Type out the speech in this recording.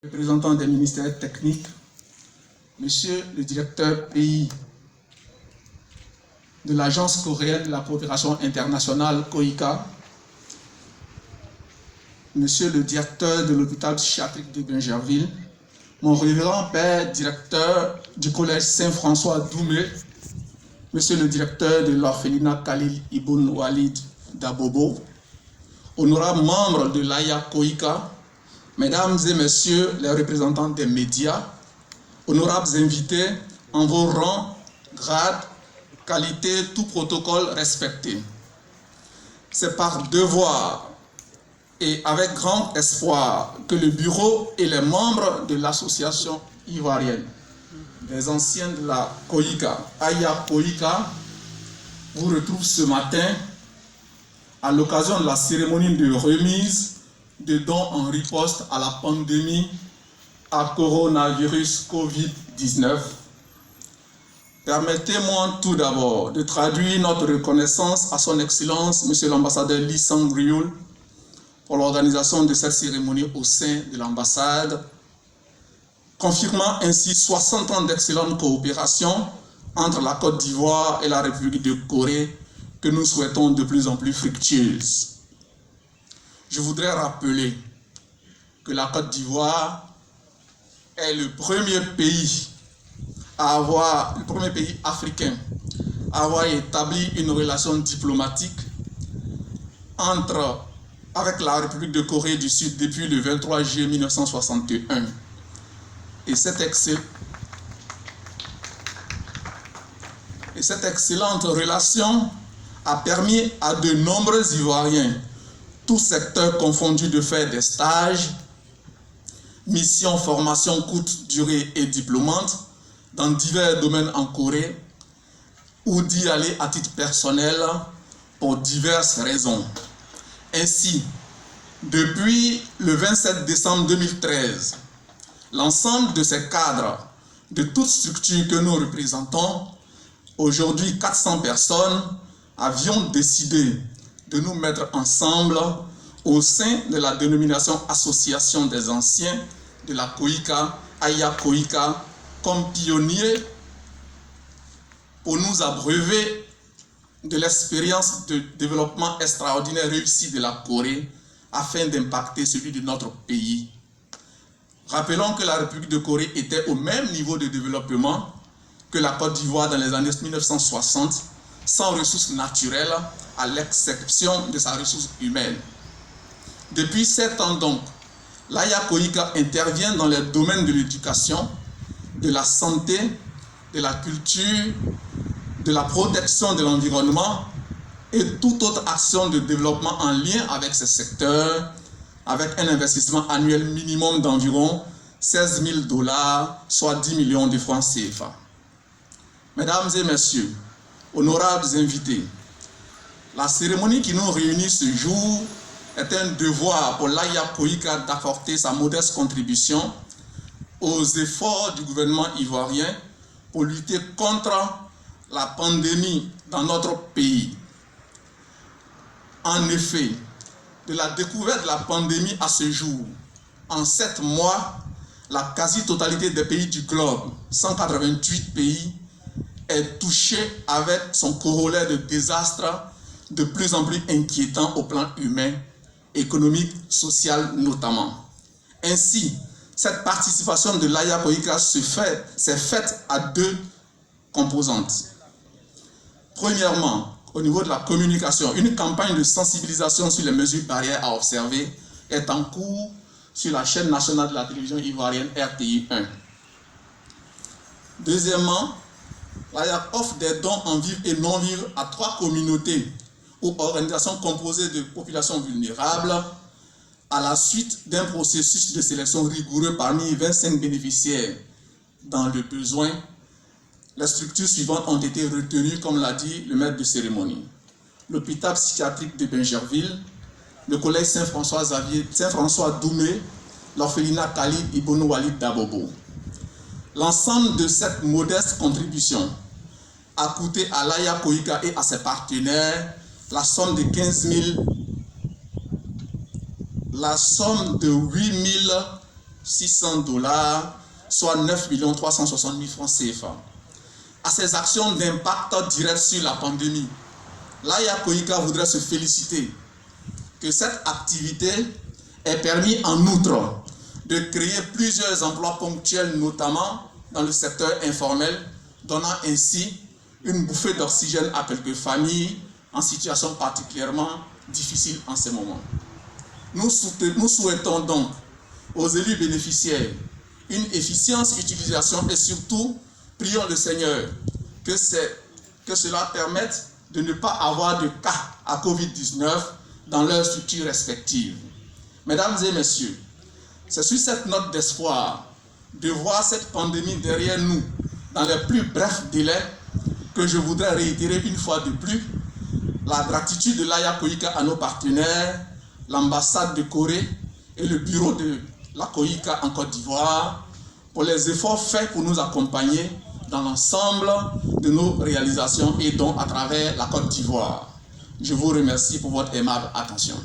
Représentants des ministères techniques, Monsieur le directeur pays de l'Agence coréenne de la coopération internationale, COICA, Monsieur le directeur de l'hôpital psychiatrique de Bingerville, mon révérend père directeur du collège Saint-François Doumé, Monsieur le directeur de l'orphelinat Khalil Ibn Walid d'Abobo, honorables membres de l'AIA COICA, Mesdames et Messieurs les représentants des médias, honorables invités en vos rangs, grades, qualités, tout protocole respecté. C'est par devoir et avec grand espoir que le bureau et les membres de l'association ivoirienne des anciens de la COICA, AIA COICA, vous retrouvent ce matin à l'occasion de la cérémonie de remise de dons en riposte à la pandémie à coronavirus Covid-19. Permettez-moi tout d'abord de traduire notre reconnaissance à son Excellence, Monsieur l'ambassadeur Lee Sang-ryul, pour l'organisation de cette cérémonie au sein de l'ambassade, confirmant ainsi 60 ans d'excellente coopération entre la Côte d'Ivoire et la République de Corée, que nous souhaitons de plus en plus fructueuse. Je voudrais rappeler que la Côte d'Ivoire est le premier pays africain à avoir établi une relation diplomatique avec la République de Corée du Sud depuis le 23 juillet 1961. Et cette excellente relation a permis à de nombreux Ivoiriens, tous secteurs confondus, de faire des stages, missions, formations courte durée et diplômantes dans divers domaines en Corée, ou d'y aller à titre personnel pour diverses raisons. Ainsi, depuis le 27 décembre 2013, l'ensemble de ces cadres de toutes structures que nous représentons, aujourd'hui 400 personnes, avions décidé de nous mettre ensemble au sein de la dénomination Association des anciens de la COICA, AIA COICA, comme pionniers pour nous abreuver de l'expérience de développement extraordinaire réussi de la Corée afin d'impacter celui de notre pays. Rappelons que la République de Corée était au même niveau de développement que la Côte d'Ivoire dans les années 1960, sans ressources naturelles, à l'exception de sa ressource humaine. Depuis 7 ans donc, l'AIA COICA intervient dans les domaines de l'éducation, de la santé, de la culture, de la protection de l'environnement et toute autre action de développement en lien avec ces secteurs, avec un investissement annuel minimum d'environ 16 000 $, soit 10 millions de francs CFA. Mesdames et messieurs, honorables invités, la cérémonie qui nous réunit ce jour est un devoir pour l'AIA COICA d'apporter sa modeste contribution aux efforts du gouvernement ivoirien pour lutter contre la pandémie dans notre pays. En effet, de la découverte de la pandémie à ce jour, en 7 mois, la quasi-totalité des pays du globe, 188 pays, est touchée avec son corollaire de désastres de plus en plus inquiétant au plan humain, économique, social notamment. Ainsi, cette participation de l'AIA COICA s'est faite à 2 composantes. Premièrement, au niveau de la communication, une campagne de sensibilisation sur les mesures barrières à observer est en cours sur la chaîne nationale de la télévision ivoirienne RTI 1. Deuxièmement, l'AIA offre des dons en vivre et non vivre à 3 communautés ou organisations composées de populations vulnérables à la suite d'un processus de sélection rigoureux parmi 25 bénéficiaires dans le besoin. Les structures suivantes ont été retenues, comme l'a dit le maître de cérémonie. L'hôpital psychiatrique de Bingerville, le collège Saint-François Doumé, l'orphelinat Khalil Ibn Walid d'Abobo. L'ensemble de cette modeste contribution a coûté à l'AIA COICA et à ses partenaires la somme de 8 $600, soit 9 360 000 francs CFA. À ces actions d'impact direct sur la pandémie, l'AIA COICA voudrait se féliciter que cette activité ait permis en outre de créer plusieurs emplois ponctuels, notamment dans le secteur informel, donnant ainsi une bouffée d'oxygène à quelques familles en situation particulièrement difficile en ce moment. Nous souhaitons donc aux élus bénéficiaires une efficience utilisation et surtout, prions le Seigneur que cela permette de ne pas avoir de cas à Covid-19 dans leurs structures respectives. Mesdames et messieurs, c'est sur cette note d'espoir de voir cette pandémie derrière nous dans les plus brefs délais que je voudrais réitérer une fois de plus la gratitude de l'AIA COICA à nos partenaires, l'ambassade de Corée et le bureau de la COICA en Côte d'Ivoire pour les efforts faits pour nous accompagner dans l'ensemble de nos réalisations et dons à travers la Côte d'Ivoire. Je vous remercie pour votre aimable attention.